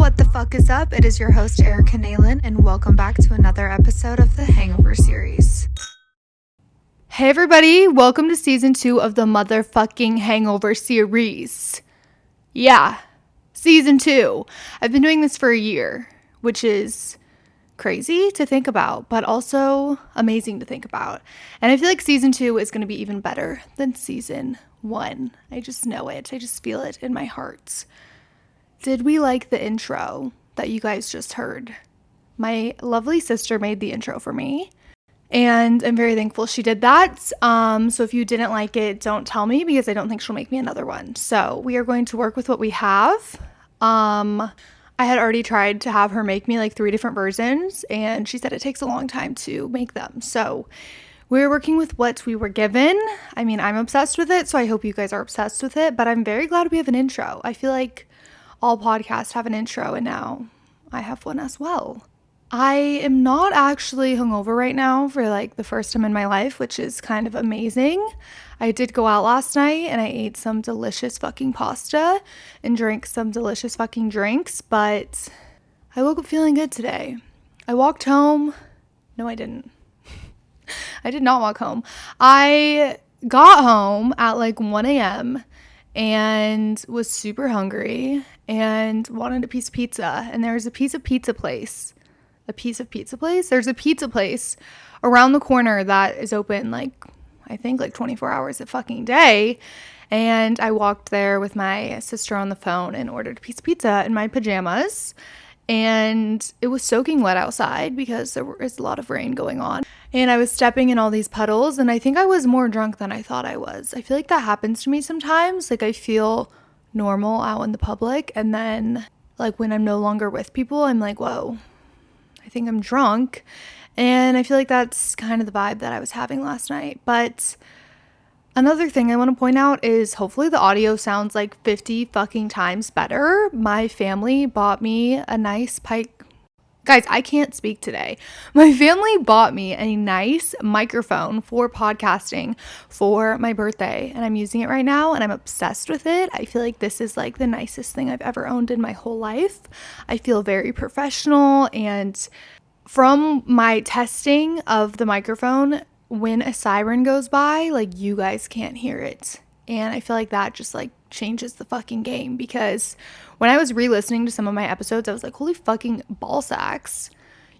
What the fuck is up? It is your host, Erica Nalen, and welcome back to another episode of the Hangover Series. Hey everybody, welcome to season 2 of the motherfucking Hangover Series. Yeah, season 2. I've been doing this for a year, which is crazy to think about, but also amazing to think about. And I feel like season 2 is going to be even better than season 1. I just know it. I just feel it in my heart. Did we like the intro that you guys just heard? My lovely sister made the intro for me, and I'm very thankful she did that. So if you didn't like it, don't tell me, because I don't think she'll make me another one. So we are going to work with what we have. I had already tried to have her make me like 3 different versions, and she said it takes a long time to make them. So we're working with what we were given. I mean, I'm obsessed with it, so I hope you guys are obsessed with it, but I'm very glad we have an intro. I feel like all podcasts have an intro, and now I have one as well. I am not actually hungover right now for like the first time in my life, which is kind of amazing. I did go out last night and I ate some delicious fucking pasta and drank some delicious fucking drinks, but I woke up feeling good today. I walked home. No, I didn't. I did not walk home. I got home at like 1 a.m. and was super hungry and wanted a piece of pizza. And there's a piece of pizza place. There's a pizza place around the corner that is open like, I think like 24 hours a fucking day. And I walked there with my sister on the phone and ordered a piece of pizza in my pajamas. And it was soaking wet outside because there was a lot of rain going on. And I was stepping in all these puddles, and I think I was more drunk than I thought I was. I feel like that happens to me sometimes. Like I feel normal out in the public, and then like when I'm no longer with people, I'm like, whoa, I think I'm drunk. And I feel like that's kind of the vibe that I was having last night. But another thing I want to point out is hopefully the audio sounds like 50 fucking times better. My family bought me a nice Guys, I can't speak today. My family bought me a nice microphone for podcasting for my birthday, and I'm using it right now, and I'm obsessed with it. I feel like this is like the nicest thing I've ever owned in my whole life. I feel very professional, and from my testing of the microphone, when a siren goes by, like you guys can't hear it. And I feel like that just like changes the fucking game, because when I was re-listening to some of my episodes, I was like, holy fucking ball sacks.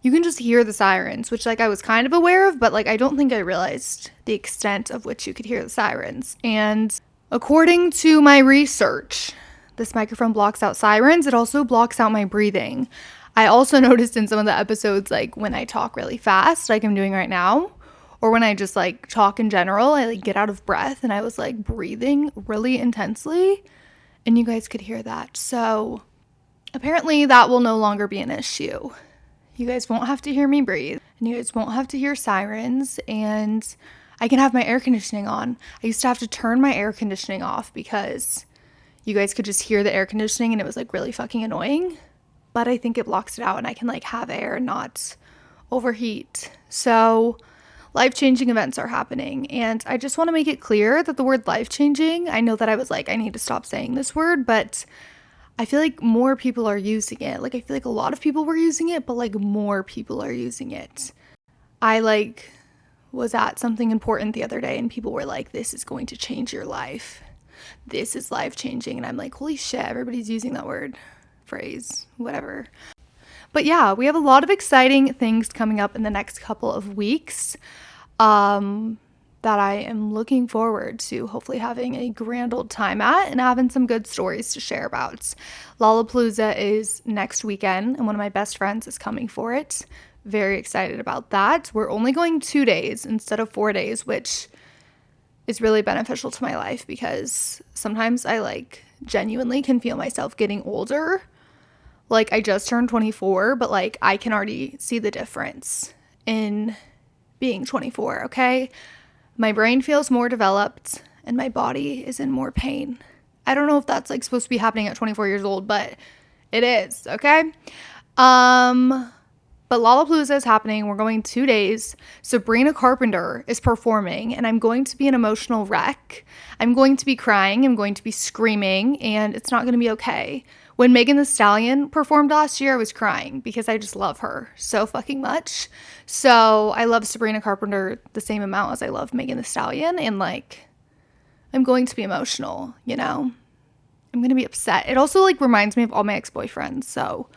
You can just hear the sirens, which like I was kind of aware of, but like I don't think I realized the extent of which you could hear the sirens. And according to my research, this microphone blocks out sirens. It also blocks out my breathing. I also noticed in some of the episodes, like when I talk really fast, like I'm doing right now, or when I just like talk in general, I like get out of breath, and I was like breathing really intensely, and you guys could hear that. So apparently that will no longer be an issue. You guys won't have to hear me breathe, and you guys won't have to hear sirens, and I can have my air conditioning on. I used to have to turn my air conditioning off because you guys could just hear the air conditioning, and it was like really fucking annoying. But I think it blocks it out, and I can like have air and not overheat. So life-changing events are happening, and I just want to make it clear that the word life-changing, I know that I was like, I need to stop saying this word, but I feel like more people are using it. Like I feel like a lot of people were using it, but like more people are using it. I like was at something important the other day, and people were like, this is going to change your life. This is life-changing. And I'm like, holy shit, everybody's using that word, phrase, whatever. But yeah, we have a lot of exciting things coming up in the next couple of weeks that I am looking forward to hopefully having a grand old time at and having some good stories to share about. Lollapalooza is next weekend, and one of my best friends is coming for it. Very excited about that. We're only going 2 days instead of 4 days, which is really beneficial to my life, because sometimes I like genuinely can feel myself getting older. Like I just turned 24, but like I can already see the difference in being 24, okay? My brain feels more developed and my body is in more pain. I don't know if that's like supposed to be happening at 24 years old, but it is, okay? But Lollapalooza is happening. We're going 2 days. Sabrina Carpenter is performing, and I'm going to be an emotional wreck. I'm going to be crying. I'm going to be screaming, and it's not going to be okay. When Megan Thee Stallion performed last year, I was crying because I just love her so fucking much. So I love Sabrina Carpenter the same amount as I love Megan Thee Stallion. And like, I'm going to be emotional, you know? I'm going to be upset. It also like reminds me of all my ex-boyfriends. So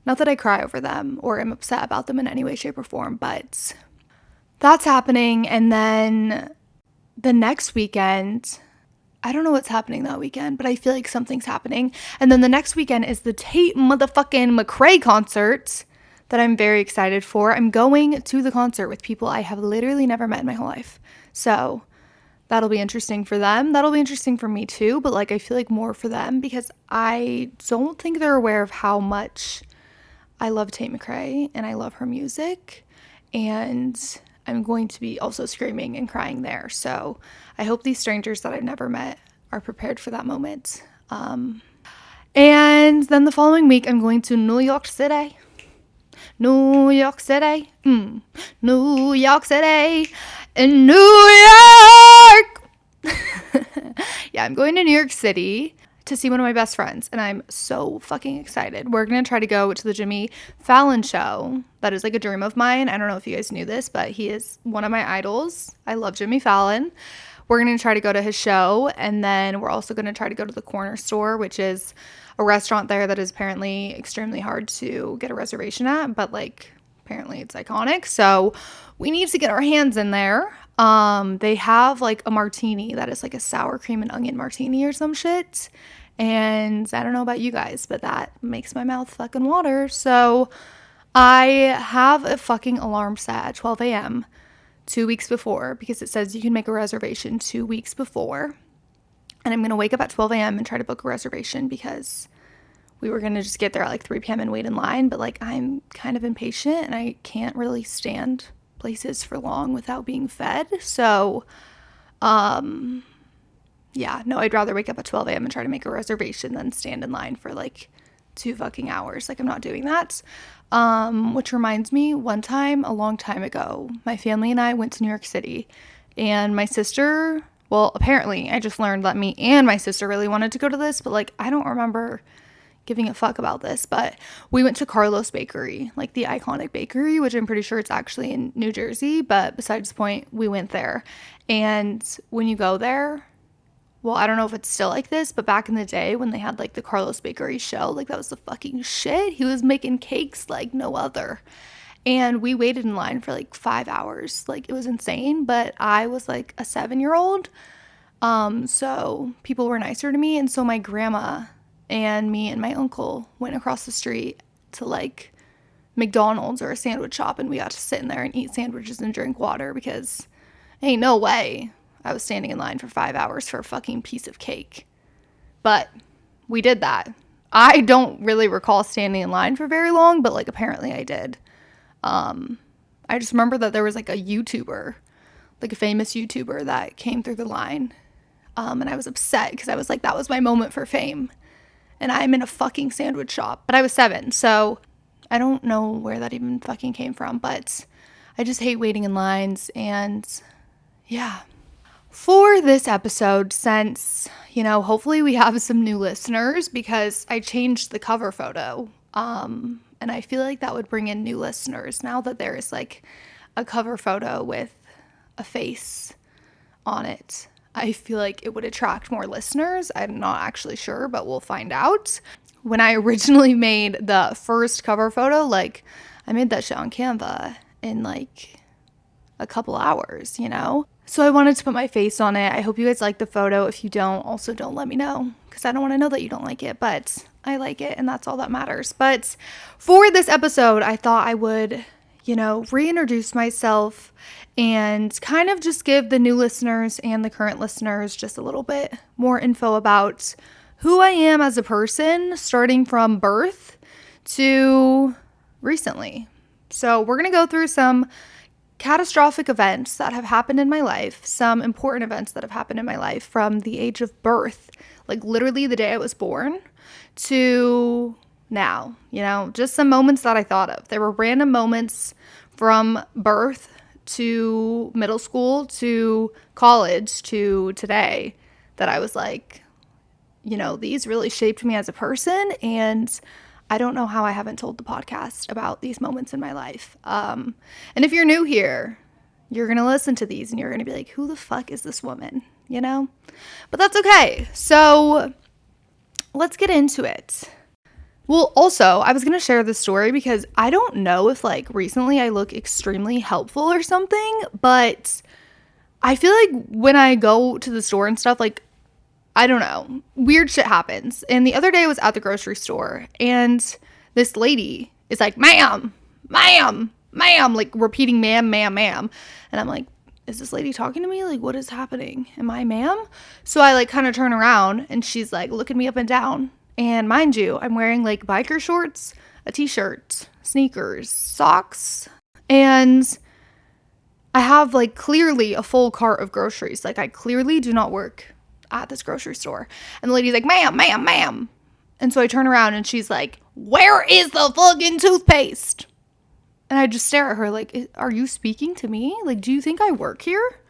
not that I cry over them or am upset about them in any way, shape, or form, but that's happening. And then the next weekend, I don't know what's happening that weekend, but I feel like something's happening. And then the next weekend is the Tate motherfucking McRae concert that I'm very excited for. I'm going to the concert with people I have literally never met in my whole life. So that'll be interesting for them. That'll be interesting for me too, but like I feel like more for them because I don't think they're aware of how much I love Tate McRae and I love her music. And I'm going to be also screaming and crying there. So I hope these strangers that I've never met are prepared for that moment. And then the following week, I'm going to New York City. New York City. New York City. In New York. Yeah, I'm going to New York City to see one of my best friends, and I'm so fucking excited. We're gonna try to go to the Jimmy Fallon show. That is like a dream of mine. I don't know if you guys knew this, but he is one of my idols. I love Jimmy Fallon. We're gonna try to go to his show, and then we're also gonna try to go to the Corner Store, which is a restaurant there that is apparently extremely hard to get a reservation at, but like apparently it's iconic. So we need to get our hands in there. They have like a martini that is like a sour cream and onion martini or some shit. And I don't know about you guys, but that makes my mouth fucking water. So I have a fucking alarm set at 12 a.m. 2 weeks before because it says you can make a reservation 2 weeks before. And I'm going to wake up at 12 a.m. and try to book a reservation because we were going to just get there at like 3 p.m. and wait in line. But like I'm kind of impatient and I can't really stand places for long without being fed. So, yeah, no, I'd rather wake up at 12 a.m. and try to make a reservation than stand in line for like 2 fucking hours. Like I'm not doing that. Which reminds me, one time, a long time ago, my family and I went to New York City and my sister, well, apparently I just learned that me and my sister really wanted to go to this, but like, I don't remember giving a fuck about this, but we went to Carlos Bakery, like the iconic bakery, which I'm pretty sure it's actually in New Jersey, but besides the point, we went there. And when you go there, well, I don't know if it's still like this, but back in the day when they had like the Carlos Bakery show, like that was the fucking shit. He was making cakes like no other. And we waited in line for like 5 hours. Like it was insane, but I was like a 7-year-old. So people were nicer to me. And so my grandma and me and my uncle went across the street to like McDonald's or a sandwich shop, and we got to sit in there and eat sandwiches and drink water because ain't no way I was standing in line for 5 hours for a fucking piece of cake. But we did that. I don't really recall standing in line for very long, but like apparently I did. I just remember that there was like a YouTuber, like a famous YouTuber that came through the line. And I was upset because I was like, that was my moment for fame. And I'm in a fucking sandwich shop. But I was 7, so I don't know where that even fucking came from. But I just hate waiting in lines. And yeah. For this episode, since, you know, hopefully we have some new listeners because I changed the cover photo. And I feel like that would bring in new listeners now that there is like a cover photo with a face on it. I feel like it would attract more listeners. I'm not actually sure, but we'll find out. When I originally made the first cover photo, like I made that shit on Canva in like a couple hours, you know? So I wanted to put my face on it. I hope you guys like the photo. If you don't, also don't let me know because I don't want to know that you don't like it, but I like it and that's all that matters. But for this episode, I thought I would, you know, reintroduce myself and kind of just give the new listeners and the current listeners just a little bit more info about who I am as a person, starting from birth to recently. So we're going to go through some catastrophic events that have happened in my life, some important events that have happened in my life from the age of birth, like literally the day I was born, to now, you know, just some moments that I thought of. There were random moments from birth to middle school to college to today that I was like, these really shaped me as a person, and I don't know how I haven't told the podcast about these moments in my life. And if you're new here, you're going to listen to these and you're going to be like, who the fuck is this woman? But that's okay. So let's get into it. Well, also, I was going to share this story because I don't know if recently I look extremely helpful or something, but I feel like when I go to the store and stuff, I don't know, weird shit happens. And the other day I was at the grocery store and this lady is like, ma'am, ma'am, ma'am, repeating ma'am, ma'am, ma'am. And I'm like, is this lady talking to me? What is happening? Am I ma'am? So I kind of turn around and she's looking me up and down. And mind you, I'm wearing biker shorts, a t-shirt, sneakers, socks, and I have clearly a full cart of groceries. I clearly do not work at this grocery store. And the lady's like, ma'am, ma'am, ma'am. And so I turn around and she's like, where is the fucking toothpaste? And I just stare at her are you speaking to me? Do you think I work here?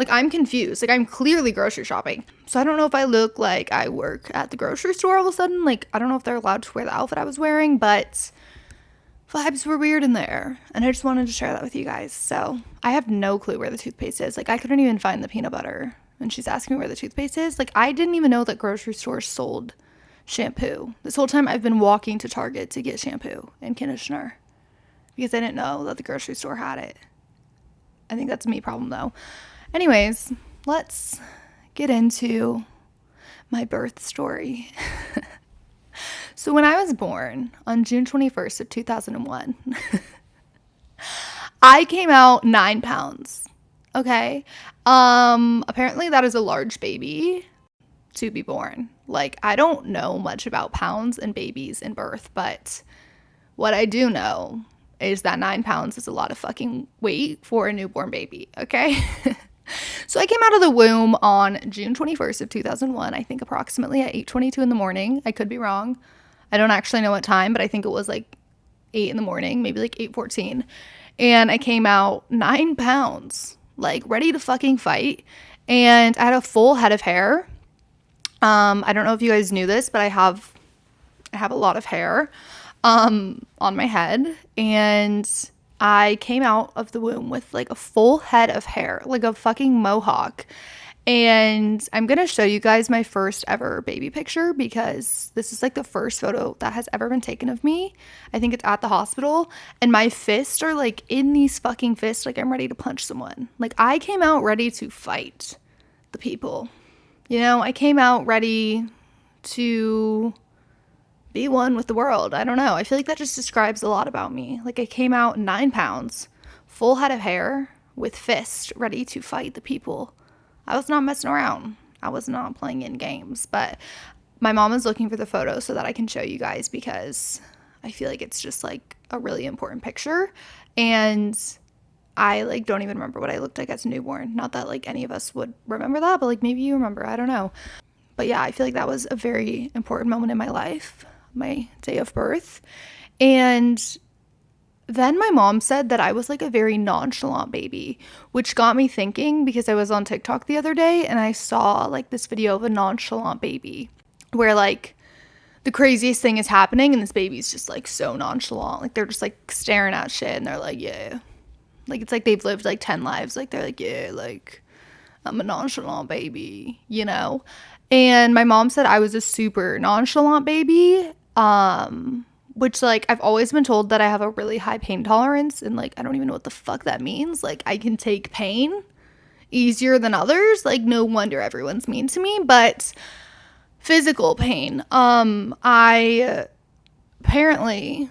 I'm confused. I'm clearly grocery shopping. So I don't know if I look like I work at the grocery store all of a sudden. I don't know if they're allowed to wear the outfit I was wearing, but vibes were weird in there. And I just wanted to share that with you guys. So I have no clue where the toothpaste is. I couldn't even find the peanut butter. And she's asking me where the toothpaste is. I didn't even know that grocery stores sold shampoo. This whole time I've been walking to Target to get shampoo and conditioner because I didn't know that the grocery store had it. I think that's a me problem though. Anyways, let's get into my birth story. So when I was born on June 21st of 2001, I came out 9 pounds. Okay. Apparently that is a large baby to be born. I don't know much about pounds and babies in birth, but what I do know is that 9 pounds is a lot of fucking weight for a newborn baby. Okay. So I came out of the womb on June 21st of 2001, I think approximately at 8:22 in the morning. I could be wrong. I don't actually know what time, but I think it was 8 in the morning, maybe 8:14. And I came out 9 pounds, ready to fucking fight. And I had a full head of hair. I don't know if you guys knew this, but I have a lot of hair on my head. And I came out of the womb with a full head of hair, a fucking mohawk. And I'm going to show you guys my first ever baby picture because this is the first photo that has ever been taken of me. I think it's at the hospital and my fists are in these fucking fists. I'm ready to punch someone. I came out ready to fight the people. I came out ready to be one with the world. I don't know. I feel that just describes a lot about me. I came out 9 pounds, full head of hair, with fists, ready to fight the people. I was not messing around. I was not playing in games. But my mom is looking for the photo so that I can show you guys because I feel it's just a really important picture. And I don't even remember what I looked like as a newborn. Not that any of us would remember that, but maybe you remember. I don't know. But yeah, I feel that was a very important moment in my life. My day of birth. And then my mom said that I was a very nonchalant baby, which got me thinking because I was on TikTok the other day and I saw this video of a nonchalant baby where the craziest thing is happening and this baby's just so nonchalant. They're just staring at shit and they're yeah. It's they've lived 10 lives. They're yeah, I'm a nonchalant baby, And my mom said I was a super nonchalant baby. Which I've always been told that I have a really high pain tolerance and I don't even know what the fuck that means. I can take pain easier than others. No wonder everyone's mean to me, but physical pain. I apparently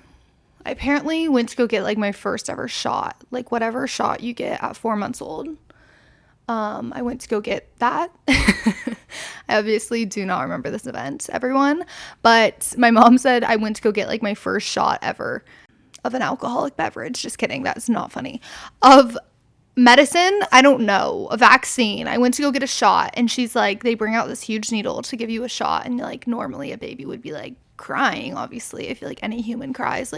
went to go get my first ever shot, whatever shot you get at 4 months old. I went to go get that. I obviously do not remember this event, everyone, but my mom said I went to go get my first shot ever of an alcoholic beverage. Just kidding. That's not funny. Of medicine. I don't know. A vaccine. I went to go get a shot and she's they bring out this huge needle to give you a shot. And normally a baby would be crying. Obviously, I feel any human cries.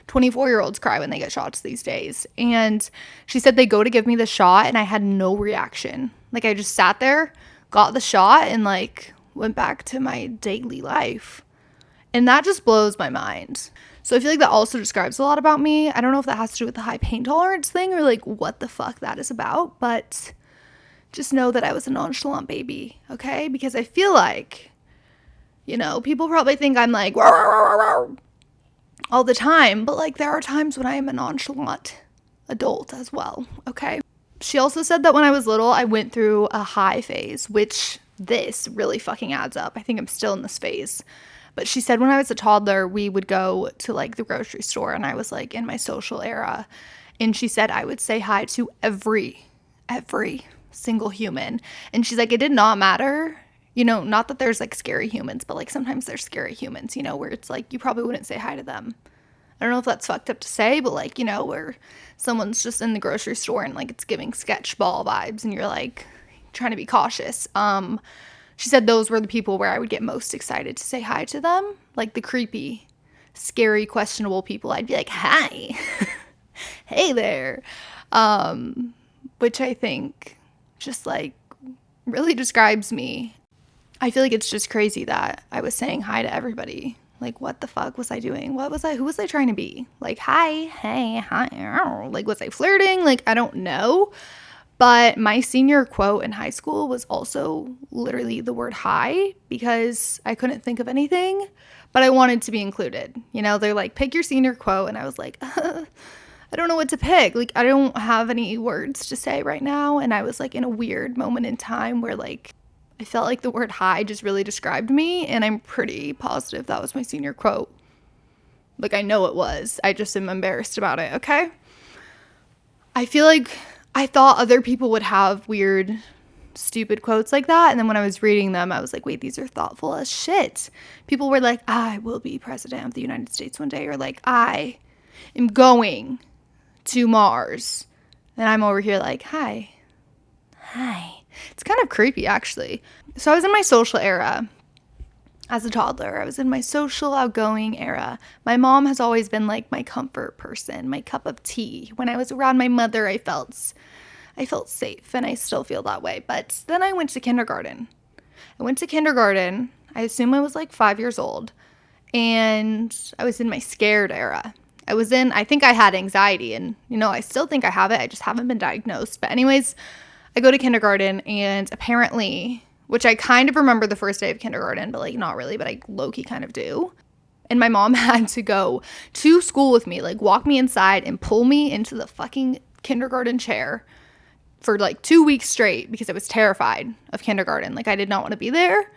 24-year-olds cry when they get shots these days. And she said they go to give me the shot and I had no reaction. I just sat there, got the shot and went back to my daily life. And that just blows my mind. So I feel like that also describes a lot about me. I don't know if that has to do with the high pain tolerance thing or like what the fuck that is about, but just know that I was a nonchalant baby, okay? Because I feel like, you know, people probably think I'm like all the time, but like there are times when I am a nonchalant adult as well, okay? She also said that when I was little, I went through a high phase, which this really fucking adds up. I think I'm still in this phase. But she said when I was a toddler, we would go to like the grocery store and I was like in my social era. And she said I would say hi to every single human. And she's like, it did not matter. You know, not that there's like scary humans, but like sometimes there's scary humans, you know, where it's like you probably wouldn't say hi to them. I don't know if that's fucked up to say, but like, you know, where someone's just in the grocery store and like it's giving sketch ball vibes and you're like trying to be cautious. She said those were the people where I would get most excited to say hi to them. Like the creepy, scary, questionable people. I'd be like, hi, hey there. Which I think just like really describes me. I feel like it's just crazy that I was saying hi to everybody. Like, what the fuck was I doing? Who was I trying to be? Like, hi, hey, hi. Like, was I flirting? Like, I don't know. But my senior quote in high school was also literally the word hi because I couldn't think of anything, but I wanted to be included. You know, they're like, pick your senior quote. And I was like, I don't know what to pick. Like, I don't have any words to say right now. And I was like in a weird moment in time where like, I felt like the word hi just really described me. And I'm pretty positive that was my senior quote. Like, I know it was. I just am embarrassed about it. Okay. I feel like I thought other people would have weird, stupid quotes like that. And then when I was reading them, I was like, wait, these are thoughtful as shit. People were like, I will be president of the United States one day. Or like, I am going to Mars. And I'm over here like, hi. It's kind of creepy, actually. So I was in my social era. As a toddler, I was in my social outgoing era. My mom has always been like my comfort person, my cup of tea. When I was around my mother, I felt safe, and I still feel that way. But then I went to kindergarten. I assume I was like 5 years old, and I was in my scared era. I think I had anxiety, and you know, I still think I have it. I just haven't been diagnosed. But anyways, I go to kindergarten, and apparently, which I kind of remember the first day of kindergarten, but like not really, but I low-key kind of do. And my mom had to go to school with me, like walk me inside and pull me into the fucking kindergarten chair for like 2 weeks straight because I was terrified of kindergarten. Like I did not want to be there.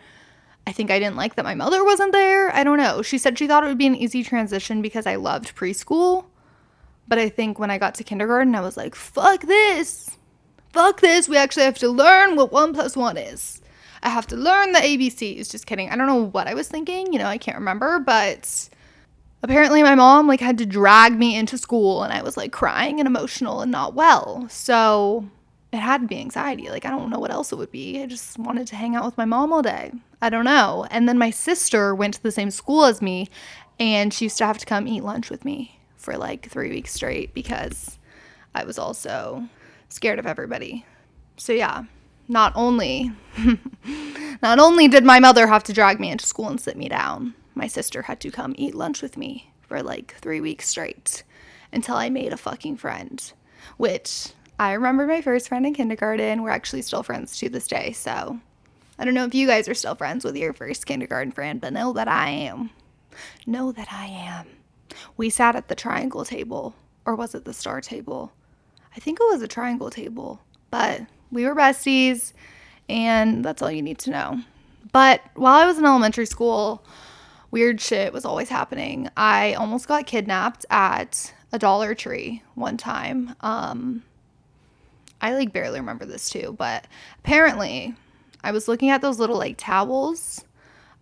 I think I didn't like that my mother wasn't there. I don't know. She said she thought it would be an easy transition because I loved preschool. But I think when I got to kindergarten, I was like, fuck this. We actually have to learn what 1 + 1 is. I have to learn the ABCs. Just kidding. I don't know what I was thinking. You know, I can't remember. But apparently my mom like had to drag me into school and I was like crying and emotional and not well. So it had to be anxiety. Like I don't know what else it would be. I just wanted to hang out with my mom all day. I don't know. And then my sister went to the same school as me and she used to have to come eat lunch with me for like 3 weeks straight because I was also scared of everybody. So yeah. Not only did my mother have to drag me into school and sit me down, my sister had to come eat lunch with me for like 3 weeks straight until I made a fucking friend, which I remember my first friend in kindergarten. We're actually still friends to this day. So I don't know if you guys are still friends with your first kindergarten friend, but know that I am. We sat at the triangle table, or was it the star table? I think it was a triangle table, but we were besties, and that's all you need to know. But while I was in elementary school, weird shit was always happening. I almost got kidnapped at a Dollar Tree one time. I like barely remember this too, but apparently I was looking at those little like towels,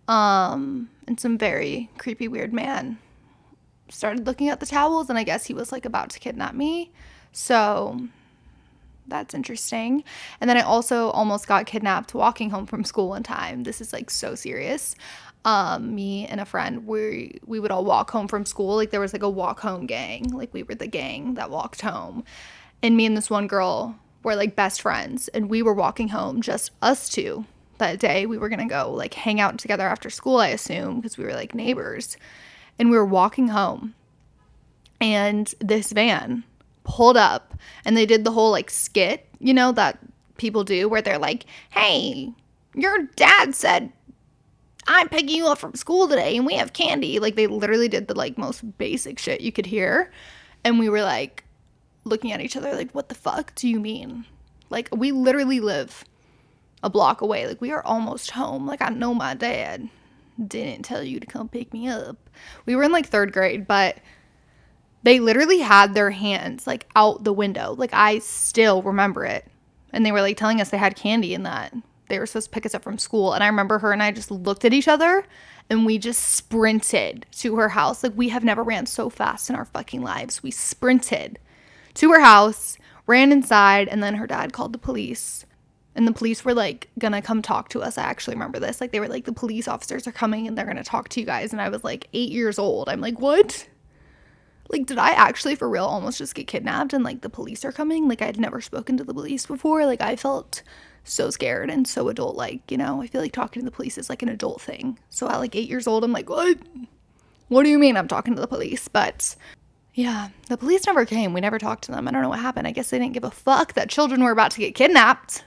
and some very creepy weird man started looking at the towels, and I guess he was like about to kidnap me. So that's interesting. And then I also almost got kidnapped walking home from school one time. This is like so serious. Me and a friend, we would all walk home from school. Like there was like a walk home gang. Like we were the gang that walked home. And me and this one girl were like best friends. And we were walking home, just us two, that day we were going to go like hang out together after school, I assume, because we were like neighbors. And we were walking home and this van pulled up and they did the whole like skit, you know, that people do where they're like, hey, your dad said I'm picking you up from school today and we have candy. Like they literally did the like most basic shit you could hear. And we were like looking at each other like, what the fuck do you mean? Like we literally live a block away. Like we are almost home. Like I know my dad didn't tell you to come pick me up. We were in like 3rd grade, but they literally had their hands like out the window. Like I still remember it. And they were like telling us they had candy and that they were supposed to pick us up from school. And I remember her and I just looked at each other and we just sprinted to her house. Like we have never ran so fast in our fucking lives. We sprinted to her house, ran inside, and then her dad called the police. And the police were like gonna come talk to us. I actually remember this. Like they were like, the police officers are coming and they're gonna talk to you guys. And I was like 8 years old. I'm like, what? Like, did I actually for real almost just get kidnapped and like the police are coming? Like I'd never spoken to the police before. Like I felt so scared and so adult, like, you know, I feel like talking to the police is like an adult thing. So at like 8 years old, I'm like, what do you mean I'm talking to the police? But yeah, the police never came. We never talked to them. I don't know what happened. I guess they didn't give a fuck that children were about to get kidnapped.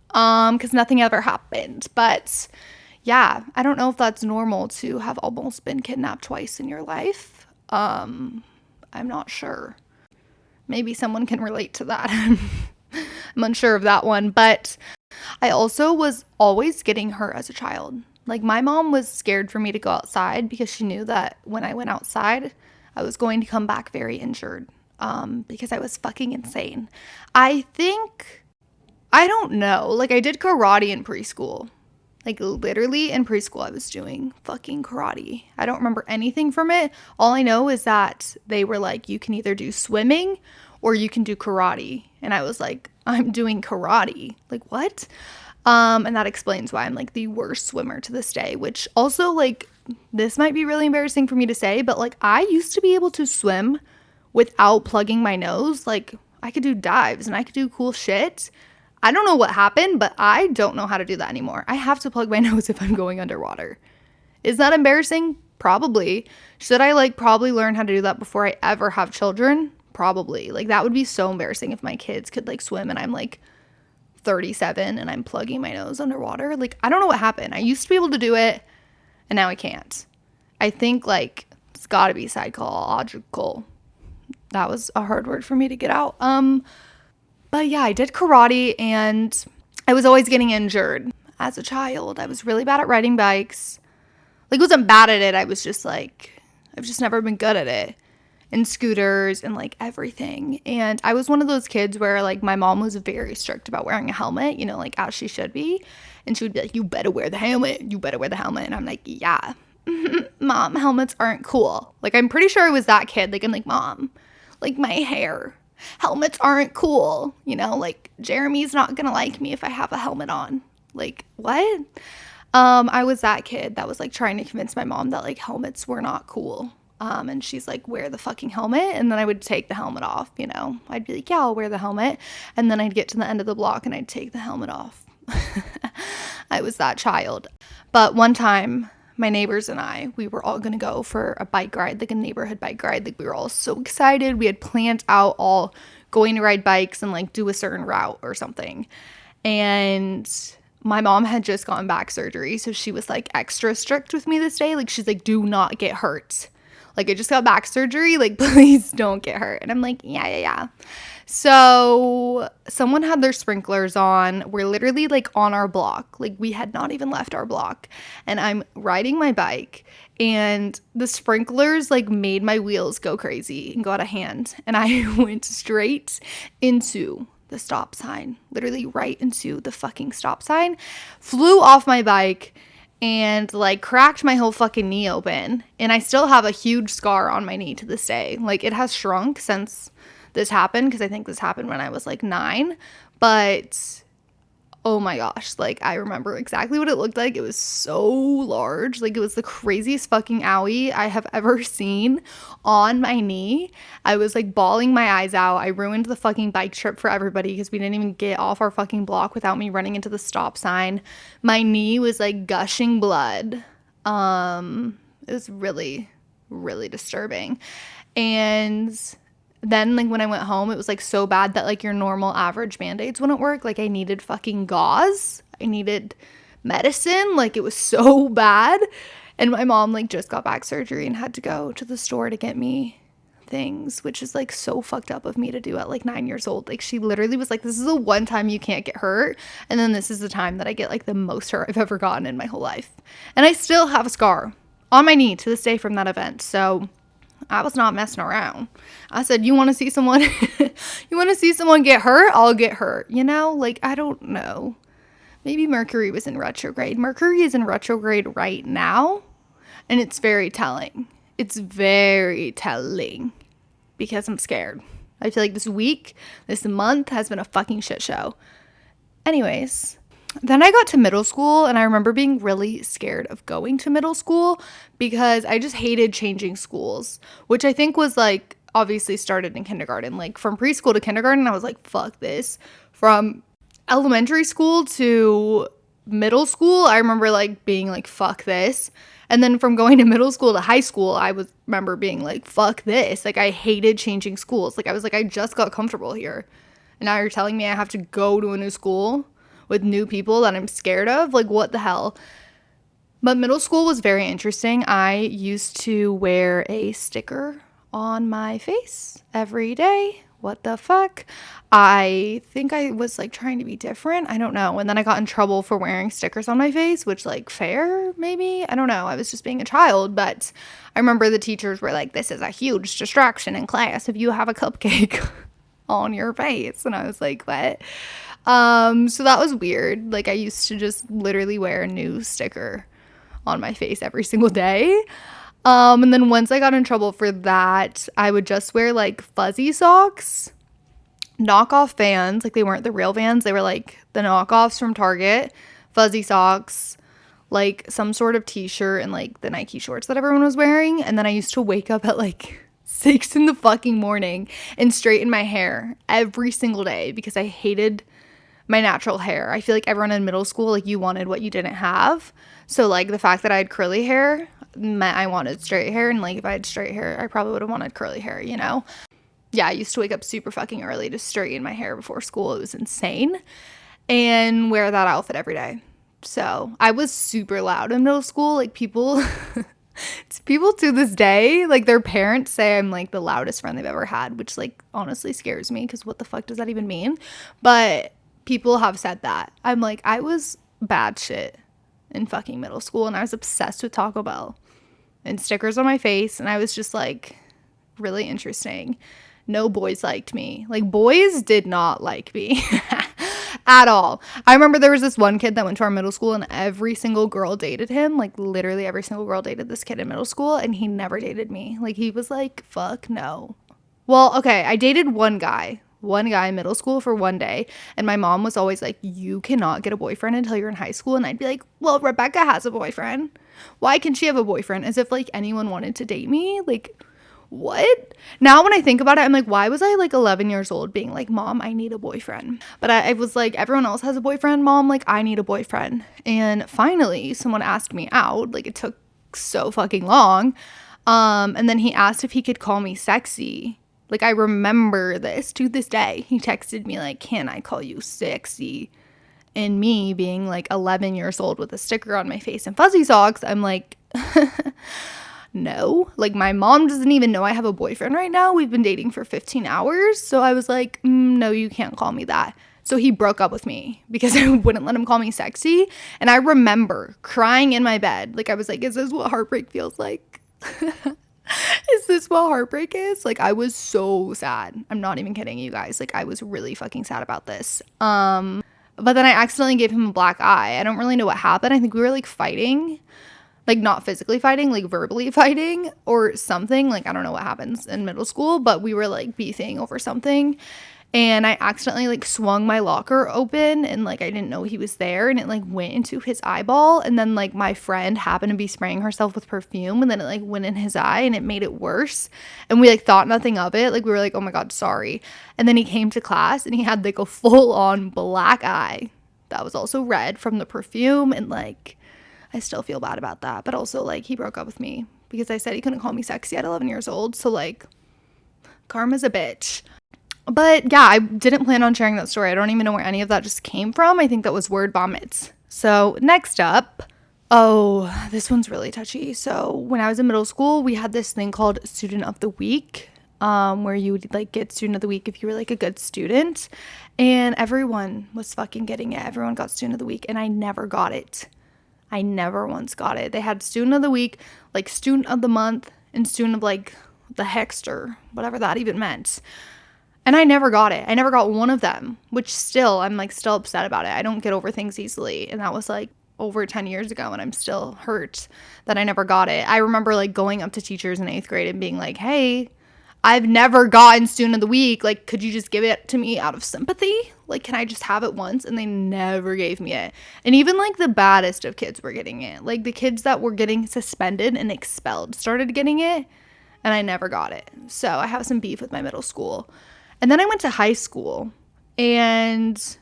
Because nothing ever happened. But yeah, I don't know if that's normal to have almost been kidnapped twice in your life. I'm not sure. Maybe someone can relate to that. I'm unsure of that one. But I also was always getting hurt as a child. Like my mom was scared for me to go outside because she knew that when I went outside, I was going to come back very injured. Because I was fucking insane. I don't know. Like I did karate in preschool. Like literally in preschool I was doing fucking karate. I don't remember anything from it. All I know is that they were like, you can either do swimming or you can do karate. And I was like, I'm doing karate. Like what? And that explains why I'm like the worst swimmer to this day, which also like, this might be really embarrassing for me to say, but like I used to be able to swim without plugging my nose. Like I could do dives and I could do cool shit. I don't know what happened, but I don't know how to do that anymore. I have to plug my nose if I'm going underwater. Is that embarrassing? Probably. Should I like probably learn how to do that before I ever have children? Probably. Like that would be so embarrassing if my kids could like swim and I'm like 37 and I'm plugging my nose underwater. Like I don't know what happened. I used to be able to do it and now I can't. I think like it's gotta be psychological. That was a hard word for me to get out. But yeah, I did karate and I was always getting injured as a child. I was really bad at riding bikes. Like, I wasn't bad at it. I was just like, I've just never been good at it. And scooters and like everything. And I was one of those kids where like my mom was very strict about wearing a helmet, you know, like as she should be. And she would be like, you better wear the helmet. You better wear the helmet. And I'm like, yeah, mom, helmets aren't cool. Like, I'm pretty sure I was that kid. Like, I'm like, mom, like my hair. Helmets aren't cool, you know, like Jeremy's not gonna like me if I have a helmet on. Like, what? I was that kid that was like trying to convince my mom that like helmets were not cool. And she's like, wear the fucking helmet. And then I would take the helmet off, you know. I'd be like, yeah, I'll wear the helmet. And then I'd get to the end of the block and I'd take the helmet off. I was that child. But one time, my neighbors and I, we were all going to go for a bike ride, like a neighborhood bike ride. Like we were all so excited. We had planned out all going to ride bikes and like do a certain route or something. And my mom had just gotten back surgery. So she was like extra strict with me this day. Like she's like, do not get hurt. Like I just got back surgery. Like please don't get hurt. And I'm like, yeah. So someone had their sprinklers on. We're literally like on our block. Like we had not even left our block. And I'm riding my bike and the sprinklers like made my wheels go crazy and go out of hand. And I went straight into the stop sign, literally right into the fucking stop sign, flew off my bike and like cracked my whole fucking knee open. And I still have a huge scar on my knee to this day. Like it has shrunk since this happened because I think this happened when I was like 9, but Oh my gosh, like I remember exactly what it looked like. It was so large. Like it was the craziest fucking owie I have ever seen on my knee. I was like bawling my eyes out. I ruined the fucking bike trip for everybody because we didn't even get off our fucking block without me running into the stop sign. My knee was like gushing blood. It was really, really disturbing. And then like when I went home, it was like so bad that like your normal average band-aids wouldn't work. Like I needed fucking gauze. I needed medicine. Like it was so bad. And my mom like just got back surgery and had to go to the store to get me things, which is like so fucked up of me to do at like 9 years old. Like she literally was like, this is the one time you can't get hurt, and then this is the time that I get like the most hurt I've ever gotten in my whole life. And I still have a scar on my knee to this day from that event. So I was not messing around. I said, you want to see someone you want to see someone get hurt? I'll get hurt. You know, like I don't know. Maybe Mercury was in retrograde. Mercury is in retrograde right now, and it's very telling. It's very telling because I'm scared. I feel like this week, this month has been a fucking shit show. Anyways, then I got to middle school, and I remember being really scared of going to middle school because I just hated changing schools, which I think was like obviously started in kindergarten. Like from preschool to kindergarten, I was like, fuck this. From elementary school to middle school, I remember like being like, fuck this. And then from going to middle school to high school, I remember being like, fuck this. Like I hated changing schools. Like I was like, I just got comfortable here. And now you're telling me I have to go to a new school with new people that I'm scared of? Like what the hell? But middle school was very interesting. I used to wear a sticker on my face every day. What the fuck? I think I was like trying to be different. I don't know. And then I got in trouble for wearing stickers on my face, which like fair, maybe? I don't know. I was just being a child. But I remember the teachers were like, this is a huge distraction in class if you have a cupcake on your face. And I was like, what? So that was weird. Like I used to just literally wear a new sticker on my face every single day. And then once I got in trouble for that, I would just wear like fuzzy socks, knockoff Vans. Like they weren't the real Vans. They were like the knockoffs from Target, fuzzy socks, like some sort of t-shirt and like the Nike shorts that everyone was wearing. And then I used to wake up at like 6 in the fucking morning and straighten my hair every single day because I hated my natural hair. I feel like everyone in middle school, like you wanted what you didn't have. So like the fact that I had curly hair meant I wanted straight hair, and like if I had straight hair, I probably would have wanted curly hair, you know? Yeah, I used to wake up super fucking early to straighten my hair before school. It was insane. And wear that outfit every day. So I was super loud in middle school. Like people people to this day, like their parents say I'm like the loudest friend they've ever had, which like honestly scares me because what the fuck does that even mean? But people have said that. I'm like, I was bad shit in fucking middle school, and I was obsessed with Taco Bell and stickers on my face, and I was just like really interesting. No boys liked me. Like boys did not like me at all. I remember there was this one kid that went to our middle school, and every single girl dated him. Like literally every single girl dated this kid in middle school, and he never dated me. Like he was like, fuck no. Well, okay, I dated one guy in middle school for one day, and my mom was always like, you cannot get a boyfriend until you're in high school. And I'd be like, well, Rebecca has a boyfriend. Why can she have a boyfriend? As if like anyone wanted to date me. Like what? Now when I think about it, I'm like, why was I like 11 years old being like, mom, I need a boyfriend? But I was like, everyone else has a boyfriend, mom, like I need a boyfriend. And finally someone asked me out. Like it took so fucking long. And then he asked if he could call me sexy. Like I remember this to this day. He texted me like, can I call you sexy? And me being like 11 years old with a sticker on my face and fuzzy socks, I'm like, no. Like my mom doesn't even know I have a boyfriend right now. We've been dating for 15 hours. So I was like, no, you can't call me that. So he broke up with me because I wouldn't let him call me sexy. And I remember crying in my bed. Like I was like, is this what heartbreak feels like? Is this what heartbreak is? Like I was so sad. I'm not even kidding you guys. Like I was really fucking sad about this. But then I accidentally gave him a black eye. I don't really know what happened. I think we were like fighting. Like not physically fighting, like verbally fighting or something. Like I don't know what happens in middle school, but we were like beefing over something. and I accidentally like swung my locker open and like I didn't know he was there, and it like went into his eyeball, and then like my friend happened to be spraying herself with perfume, and then it like went in his eye and it made it worse, and we like thought nothing of it. Like we were like, oh my god, sorry. And then he came to class and he had like a full on black eye that was also red from the perfume, and like I still feel bad about that. But also like he broke up with me because I said he couldn't call me sexy at 11 years old, so like karma's a bitch. But yeah, I didn't plan on sharing that story. I don't even know where any of that just came from. I think that was word vomits. So next up, oh, this one's really touchy. So when I was in middle school, we had this thing called Student of the Week, where you would like get Student of the Week if you were like a good student, and everyone was fucking getting it. Everyone got Student of the Week, and I never got it. I never once got it. They had Student of the Week, like Student of the Month, and Student of like the Hexter, whatever that even meant. And I never got it. I never got one of them, which still, I'm like still upset about it. I don't get over things easily. And that was like over 10 years ago, and I'm still hurt that I never got it. I remember like going up to teachers in 8th grade and being like, hey, I've never gotten Student of the Week. Like, could you just give it to me out of sympathy? Like, can I just have it once? And they never gave me it. And even like the baddest of kids were getting it. Like the kids that were getting suspended and expelled started getting it, and I never got it. So I have some beef with my middle school. And then I went to high school, and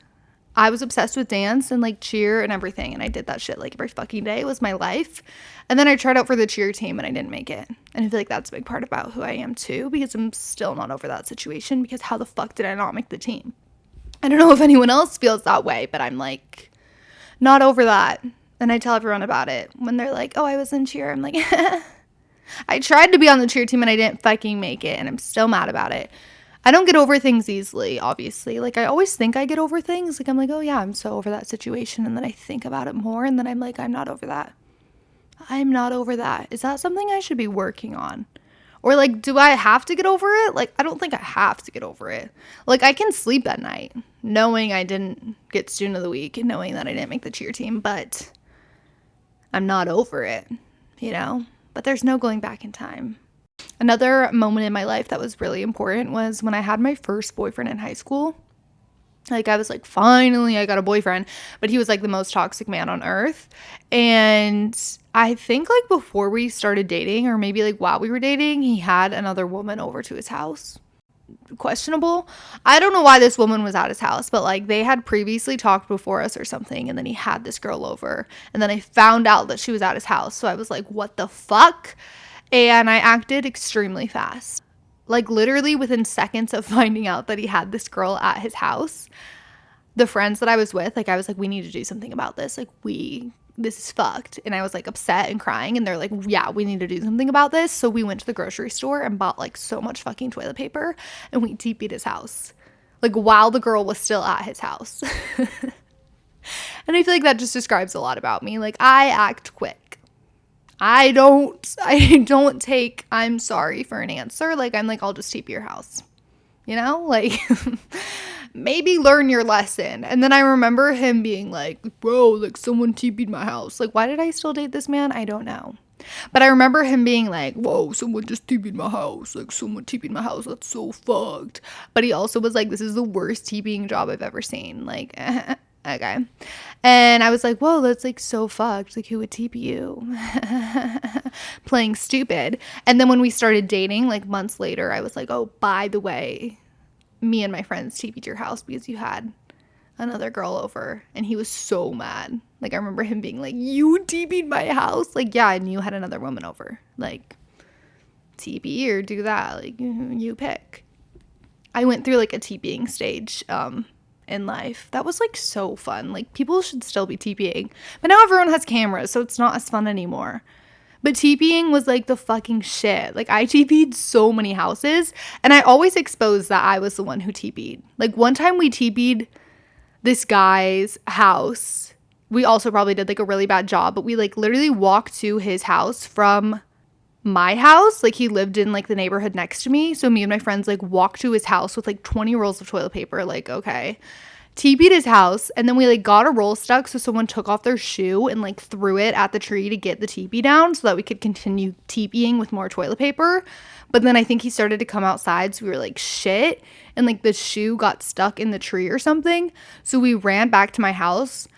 I was obsessed with dance and like cheer and everything. And I did that shit like every fucking day. It was my life. And then I tried out for the cheer team and I didn't make it. And I feel like that's a big part about who I am too, because I'm still not over that situation, because how the fuck did I not make the team? I don't know if anyone else feels that way, but I'm like not over that. And I tell everyone about it when they're like, oh, I was in cheer. I'm like, I tried to be on the cheer team and I didn't fucking make it. And I'm still mad about it. I don't get over things easily, obviously. Like, I always think I get over things. Like, I'm like, oh, yeah, I'm so over that situation. And then I think about it more. And then I'm like, I'm not over that. I'm not over that. Is that something I should be working on? Or, like, do I have to get over it? Like, I don't think I have to get over it. Like, I can sleep at night knowing I didn't get Student of the Week and knowing that I didn't make the cheer team. But I'm not over it, you know? But there's no going back in time. Another moment in my life that was really important was when I had my first boyfriend in high school. Like, I was like, finally, I got a boyfriend. But he was like the most toxic man on earth. And I think like before we started dating, or maybe like while we were dating, he had another woman over to his house. Questionable. I don't know why this woman was at his house, but like they had previously talked before us or something. And then he had this girl over. And then I found out that she was at his house. So I was like, what the fuck? And I acted extremely fast. Like literally within seconds of finding out that he had this girl at his house, the friends that I was with, like I was like, we need to do something about this. Like this is fucked. And I was like upset and crying, and they're like, yeah, we need to do something about this. So we went to the grocery store and bought like so much fucking toilet paper, and we TP'd his house. Like while the girl was still at his house. And I feel like that just describes a lot about me. Like I act quick. I don't take I'm sorry for an answer. Like, I'm like, I'll just TP your house, you know, like maybe learn your lesson. And then I remember him being like, bro, like someone TP'd my house. Like, why did I still date this man? I don't know. But I remember him being like, whoa, someone just TP'd my house. Like, someone TP'd my house. That's so fucked. But he also was like, this is the worst TPing job I've ever seen. Like, okay. And I was like, whoa, that's like so fucked. Like, who would TP you? Playing stupid. And then when we started dating, like months later, I was like, oh, by the way, me and my friends TP'd your house because you had another girl over. And he was so mad. Like, I remember him being like, you TP'd my house? Like, yeah, and you had another woman over. Like, TP or do that. Like, you pick. I went through like a TPing stage, in life. That was like so fun. Like, people should still be TPing. But now everyone has cameras, so it's not as fun anymore. But TPing was like the fucking shit. Like, I TP'd so many houses, and I always exposed that I was the one who TP'd. Like, one time we TP'd this guy's house. We also probably did like a really bad job, but we like literally walked to his house from my house. Like, he lived in like the neighborhood next to me, so me and my friends like walked to his house with like 20 rolls of toilet paper. Like, okay, TP'd his house, and then we like got a roll stuck, so someone took off their shoe and like threw it at the tree to get the TP down so that we could continue TPing with more toilet paper. But then I think he started to come outside, so we were like, shit, and like the shoe got stuck in the tree or something. So we ran back to my house,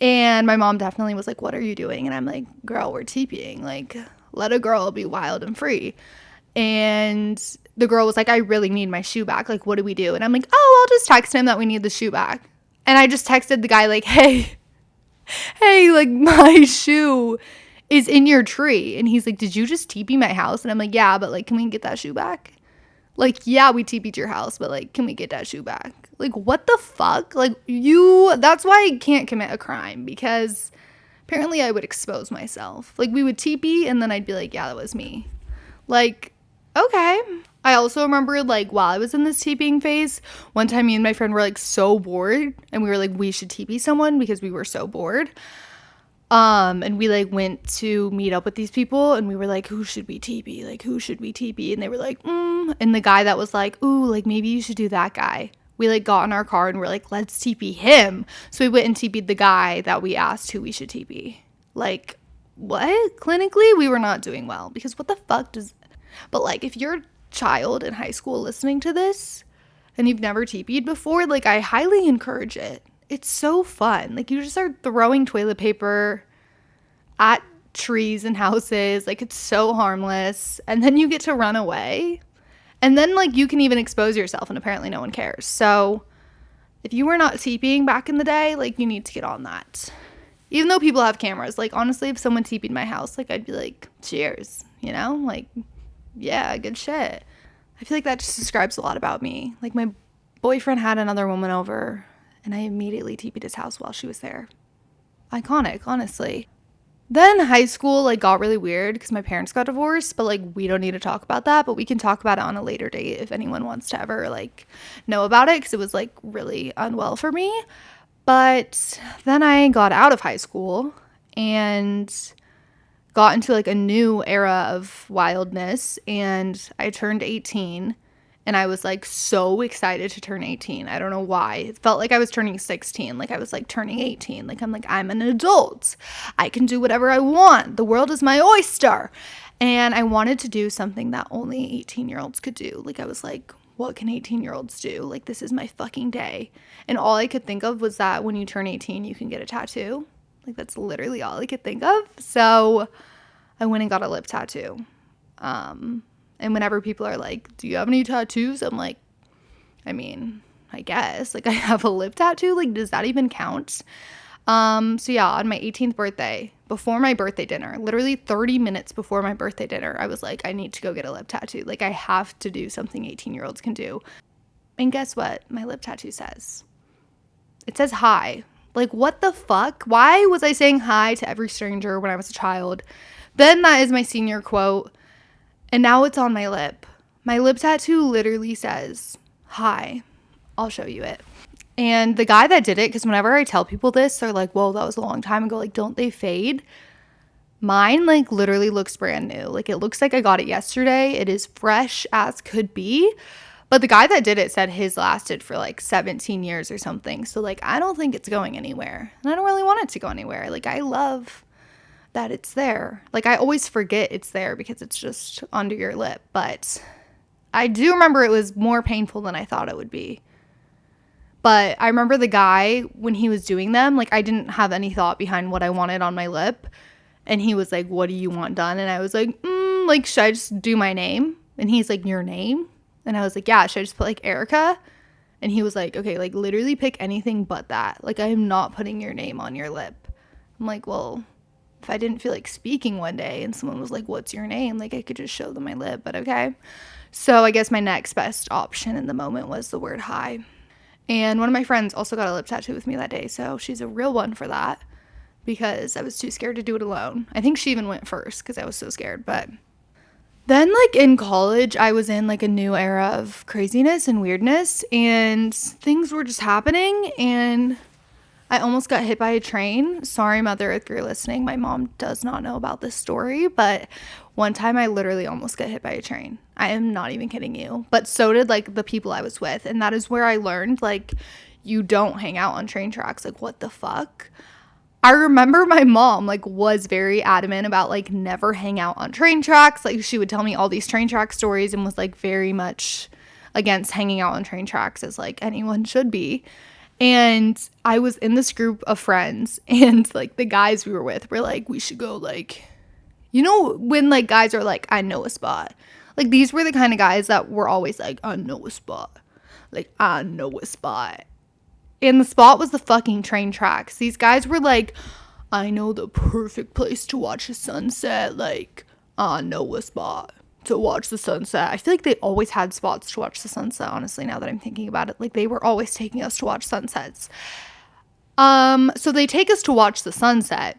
and my mom definitely was like, what are you doing? And I'm like, girl, we're TPing, like let a girl be wild and free. And the girl was like, I really need my shoe back. Like, what do we do? And I'm like, oh, I'll just text him that we need the shoe back. And I just texted the guy like, hey, like my shoe is in your tree. And he's like, did you just TP my house? And I'm like, yeah, but like, can we get that shoe back? Like, yeah, we TP'd your house, but like, can we get that shoe back? Like, what the fuck? Like, that's why I can't commit a crime, because apparently I would expose myself. Like, we would TP and then I'd be like, yeah, that was me. Like, okay. I also remember, like, while I was in this TPing phase, one time me and my friend were, like, so bored, and we were like, we should TP someone because we were so bored. And we, like, went to meet up with these people, and we were like, who should we TP? Like, who should we TP? And they were like, And the guy that was like, ooh, like, maybe you should do that guy. We, like, got in our car, and we're like, let's TP him. So we went and TP'd the guy that we asked who we should TP. Like, what? Clinically, we were not doing well, because what the fuck does... But, like, if you're a child in high school listening to this and you've never TP'd before, like, I highly encourage it. It's so fun. Like, you just start throwing toilet paper at trees and houses. Like, it's so harmless. And then you get to run away. And then, like, you can even expose yourself, and apparently no one cares. So if you were not TPing back in the day, like, you need to get on that. Even though people have cameras. Like, honestly, if someone TP'd my house, like, I'd be like, cheers, you know? Like, yeah, good shit. I feel like that just describes a lot about me. Like, my boyfriend had another woman over, and I immediately TP'd his house while she was there. Iconic, honestly. Then high school, like, got really weird because my parents got divorced, but, like, we don't need to talk about that, but we can talk about it on a later date if anyone wants to ever, like, know about it, because it was, like, really unwell for me. But then I got out of high school and got into like a new era of wildness, and I turned 18, and I was like so excited to turn 18. I don't know why. It felt like I was turning 16, like I was like turning 18. Like, I'm like, I'm an adult. I can do whatever I want. The world is my oyster. And I wanted to do something that only 18-year-olds could do. Like, I was like, what can 18-year-olds do? Like, this is my fucking day. And all I could think of was that when you turn 18, you can get a tattoo. Like, that's literally all I could think of. So I went and got a lip tattoo. And whenever people are like, do you have any tattoos? I'm like, I mean, I guess. Like, I have a lip tattoo. Like, does that even count? So yeah, on my 18th birthday, before my birthday dinner, literally 30 minutes before my birthday dinner, I was like, I need to go get a lip tattoo. Like, I have to do something 18-year-olds can do. And guess what? My lip tattoo says. It says hi. Like, what the fuck? Why was I saying hi to every stranger when I was a child? Then that is my senior quote. And now it's on my lip. My lip tattoo literally says, hi. I'll show you it. And the guy that did it, because whenever I tell people this, they're like, whoa, that was a long time ago. Like, don't they fade? Mine, like, literally looks brand new. Like, it looks like I got it yesterday. It is fresh as could be. But the guy that did it said his lasted for, like, 17 years or something. So, like, I don't think it's going anywhere. And I don't really want it to go anywhere. Like, I love that it's there. Like, I always forget it's there because it's just under your lip. But I do remember it was more painful than I thought it would be. But I remember the guy, when he was doing them, like, I didn't have any thought behind what I wanted on my lip. And he was like, what do you want done? And I was like, like, should I just do my name? And he's like, your name? And I was like, yeah, should I just put, like, Erica? And he was like, okay, like, literally pick anything but that. Like, I am not putting your name on your lip. I'm like, well, if I didn't feel like speaking one day and someone was like, what's your name? Like, I could just show them my lip, but okay. So I guess my next best option in the moment was the word hi. And one of my friends also got a lip tattoo with me that day, so she's a real one for that because I was too scared to do it alone. I think she even went first because I was so scared. But then, like, in college, I was in, like, a new era of craziness and weirdness, and things were just happening, and I almost got hit by a train. Sorry, Mother, if you're listening. My mom does not know about this story, but one time I literally almost got hit by a train. I am not even kidding you. But so did, like, the people I was with. And that is where I learned, like, you don't hang out on train tracks. Like, what the fuck? I remember my mom, like, was very adamant about, like, never hang out on train tracks. Like, she would tell me all these train track stories and was, like, very much against hanging out on train tracks, as, like, anyone should be. And I was in this group of friends, and, like, the guys we were with were like, we should go, like, you know, when, like, guys are like, I know a spot. Like, these were the kind of guys that were always like, I know a spot. Like, I know a spot. And the spot was the fucking train tracks. These guys were like, I know the perfect place to watch the sunset. Like, I know a spot to watch the sunset. I feel like they always had spots to watch the sunset, honestly, now that I'm thinking about it. Like, they were always taking us to watch sunsets. So they take us to watch the sunset.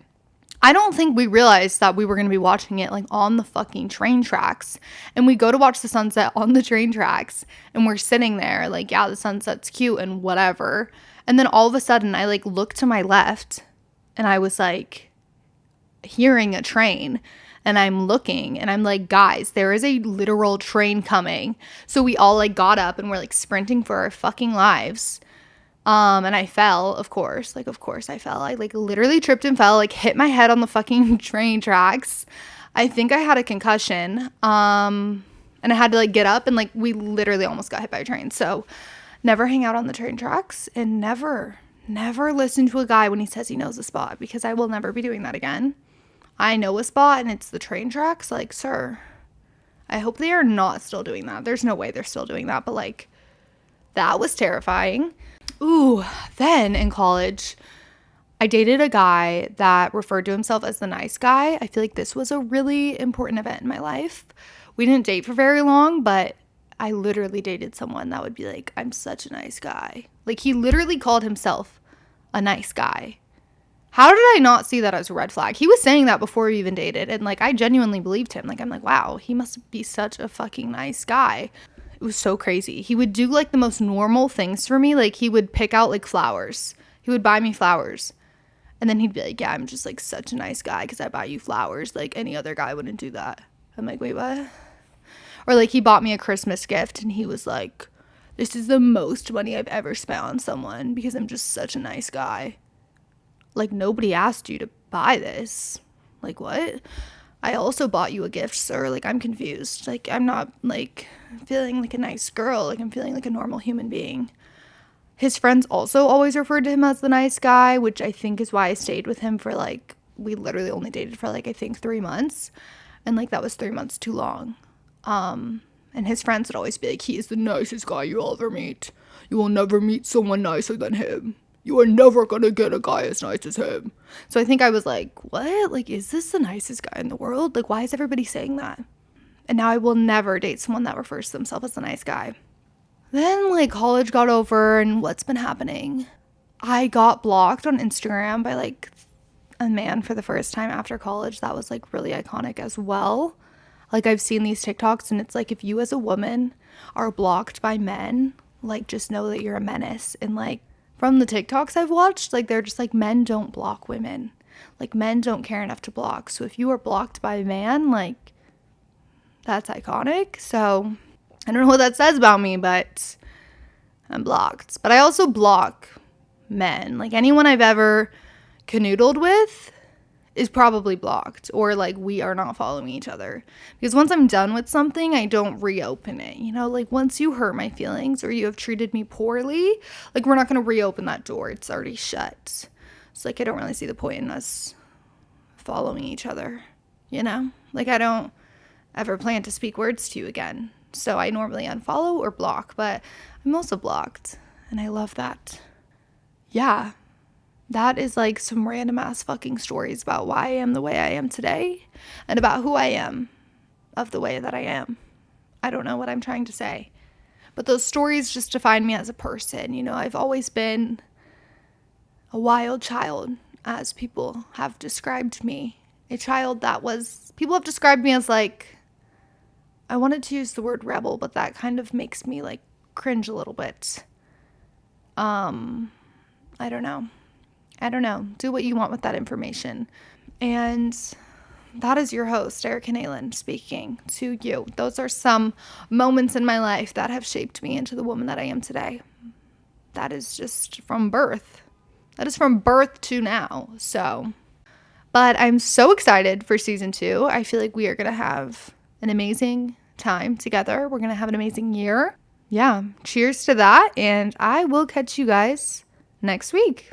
I don't think we realized that we were going to be watching it, like, on the fucking train tracks. And we go to watch the sunset on the train tracks, and we're sitting there like, yeah, the sunset's cute and whatever. And then all of a sudden I, like, look to my left, and I was, like, hearing a train, and I'm looking, and I'm like, guys, there is a literal train coming. So we all, like, got up and we're, like, sprinting for our fucking lives. And I fell, of course. Like, of course I fell. I, like, literally tripped and fell, like, hit my head on the fucking train tracks. I think I had a concussion. And I had to, like, get up, and, like, we literally almost got hit by a train. So never hang out on the train tracks, and never listen to a guy when he says he knows a spot, because I will never be doing that again. I know a spot and it's the train tracks. Like, sir, I hope they are not still doing that. There's no way they're still doing that, but, like, that was terrifying. Ooh, then in college, I dated a guy that referred to himself as the nice guy. I feel like this was a really important event in my life. We didn't date for very long, but I literally dated someone that would be like, I'm such a nice guy. Like, he literally called himself a nice guy. How did I not see that as a red flag? He was saying that before we even dated, and, like, I genuinely believed him. Like, I'm like, wow, he must be such a fucking nice guy. It was so crazy. He would do, like, the most normal things for me. Like, he would pick out, like, flowers. He would buy me flowers. And then he'd be like, yeah, I'm just, like, such a nice guy because I buy you flowers. Like, any other guy wouldn't do that. I'm like, wait, what? Or, like, he bought me a Christmas gift, and he was like, this is the most money I've ever spent on someone because I'm just such a nice guy. Like, nobody asked you to buy this. Like, what? I also bought you a gift, sir. Like, I'm confused. Like, I'm not, like, feeling like a nice girl. Like, I'm feeling like a normal human being. His friends also always referred to him as the nice guy, which I think is why I stayed with him for, like, we literally only dated for, like, I think 3 months. And, like, that was 3 months too long. And his friends would always be like, he is the nicest guy you'll ever meet. You will never meet someone nicer than him. You are never gonna get a guy as nice as him. So I think I was like, what? Like, is this the nicest guy in the world? Like, why is everybody saying that? And now I will never date someone that refers to themselves as a nice guy. Then, like, college got over, and what's been happening? I got blocked on Instagram by, like, a man for the first time after college. That was, like, really iconic as well. Like, I've seen these TikToks, and it's like, if you as a woman are blocked by men, like, just know that you're a menace. And, like, from the TikToks I've watched, like, they're just like, men don't block women. Like, men don't care enough to block. So if you are blocked by a man, like, that's iconic. So I don't know what that says about me, but I'm blocked. But I also block men. Like, anyone I've ever canoodled with is probably blocked, or, like, we are not following each other, because once I'm done with something, I don't reopen it, you know? Like, once you hurt my feelings or you have treated me poorly, like, we're not going to reopen that door. It's already shut. So, like, I don't really see the point in us following each other, you know? Like, I don't ever plan to speak words to you again, so I normally unfollow or block, but I'm also blocked, and I love that. Yeah. That is, like, some random ass fucking stories about why I am the way I am today, and about who I am of the way that I am. I don't know what I'm trying to say, but those stories just define me as a person. You know, I've always been a wild child, as people have described me. A child that was, people have described me as, like, I wanted to use the word rebel, but that kind of makes me, like, cringe a little bit. I don't know. Do what you want with that information. And that is your host, Erica Nalen, speaking to you. Those are some moments in my life that have shaped me into the woman that I am today. that is just from birth. That is from birth to now. So, but I'm so excited for season 2. I feel like we are going to have an amazing time together. We're going to have an amazing year. Yeah, cheers to that. And I will catch you guys next week.